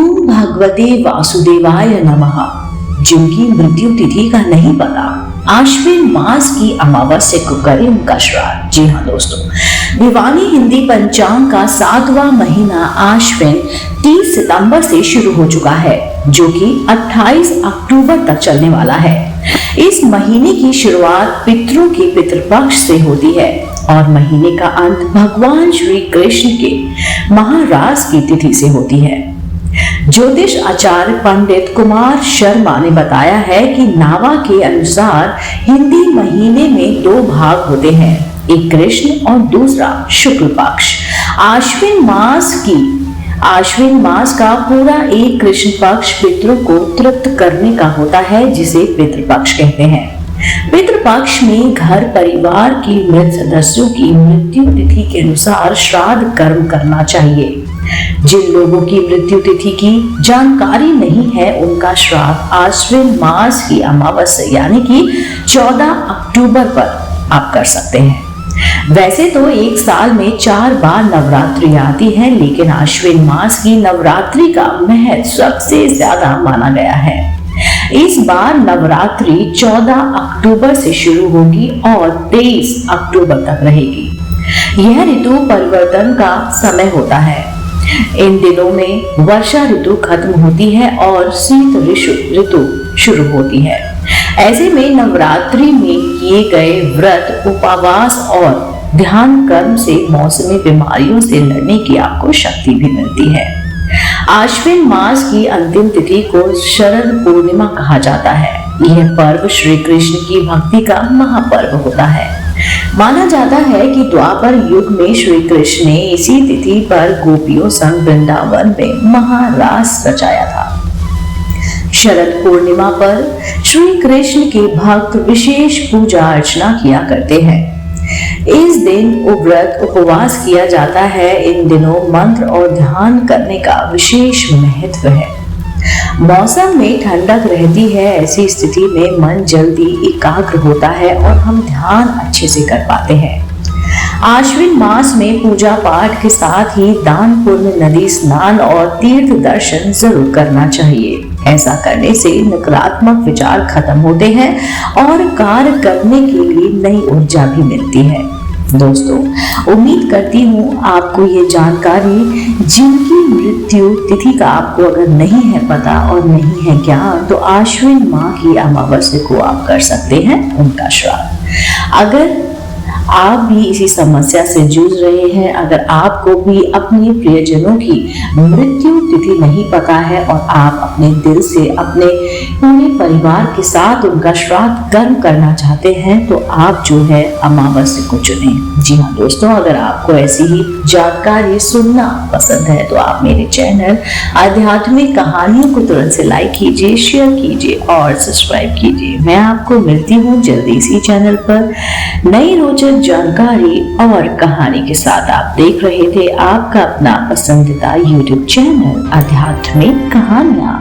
ओम भगवते वासुदेवाय नमः। जिनकी मृत्यु तिथि का नहीं पता, आश्विन मास की अमावस्या को करें उनका श्राद्ध। जी हाँ दोस्तों, भिवानी हिंदी पंचांग का 7वां महीना आश्विन 30 सितंबर से शुरू हो चुका है, जो कि 28 अक्टूबर तक चलने वाला है। इस महीने की शुरुआत पितरों के पितृपक्ष से होती है और महीने का अंत भगवान श्री कृष्ण के महारास की तिथि से होती है। ज्योतिष आचार्य पंडित कुमार शर्मा ने बताया है कि नावा के अनुसार हिंदी महीने में 2 भाग होते हैं, एक कृष्ण और दूसरा शुक्ल पक्ष। आश्विन मास का पूरा एक कृष्ण पक्ष पितरों को तृप्त करने का होता है, जिसे पितृपक्ष कहते हैं। पितृपक्ष में घर परिवार के मृत सदस्यों की मृत्यु तिथि के अनुसार श्राद्ध कर्म करना चाहिए। जिन लोगों की मृत्यु तिथि की जानकारी नहीं है, उनका श्राद्ध आश्विन मास की अमावस्या यानी कि 14 अक्टूबर पर आप कर सकते हैं। वैसे तो एक साल में 4 बार नवरात्रि आती है, लेकिन आश्विन मास की नवरात्रि का महत्व सबसे ज्यादा माना गया है। इस बार नवरात्रि 14 अक्टूबर से शुरू होगी और 23 अक्टूबर तक रहेगी। यह ऋतु परिवर्तन का समय होता है। इन दिनों में वर्षा ऋतु खत्म होती है और शीत ऋतु शुरू होती है। ऐसे में नवरात्रि में किए गए व्रत, उपवास और ध्यान कर्म से मौसमी बीमारियों से लड़ने की आपको शक्ति भी मिलती है। आश्विन मास की अंतिम तिथि को शरद पूर्णिमा कहा जाता है। यह पर्व श्री कृष्ण की भक्ति का महापर्व होता है। माना जाता है कि द्वापर युग में श्री कृष्ण ने इसी तिथि पर गोपियों संग वृंदावन में महारास रचाया था। शरद पूर्णिमा पर श्री कृष्ण के भक्त विशेष पूजा अर्चना किया करते हैं। इस दिन व्रत उपवास किया जाता है। इन दिनों मंत्र और ध्यान करने का विशेष महत्व है। मौसम में ठंडक रहती है, ऐसी स्थिति में मन जल्दी एकाग्र होता है और हम ध्यान अच्छे से कर पाते हैं। आश्विन मास में पूजा पाठ के साथ ही दान पुण्य, नदी स्नान और तीर्थ दर्शन जरूर करना चाहिए। ऐसा करने से नकारात्मक विचार खत्म होते हैं और कार्य करने के लिए नई ऊर्जा भी मिलती है। दोस्तों, उम्मीद करती हूँ आपको ये जानकारी, जिनकी मृत्यु तिथि का आपको अगर नहीं है पता और नहीं है ज्ञान, तो आश्विन माह की अमावस्या को आप कर सकते हैं उनका श्राद्ध। अगर आप भी इसी समस्या से जूझ रहे हैं, अगर आपको भी अपने प्रियजनों की मृत्यु तिथि नहीं पता है और आप अपने दिल से अपने पूरे परिवार के साथ उनका श्राद्ध कर्म करना चाहते हैं, तो आप जो है अमावस्या को चुनें। जी हाँ दोस्तों, अगर आपको ऐसी ही जानकारी सुनना पसंद है तो आप मेरे चैनल आध्यात्मिक कहानियों को तुरंत से लाइक कीजिए, शेयर कीजिए और सब्सक्राइब कीजिए। मैं आपको मिलती हूँ जल्दी इसी चैनल पर नई रोचक जानकारी और कहानी के साथ। आप देख रहे थे आपका अपना पसंदीदा YouTube चैनल आध्यात्मिक कहानियां।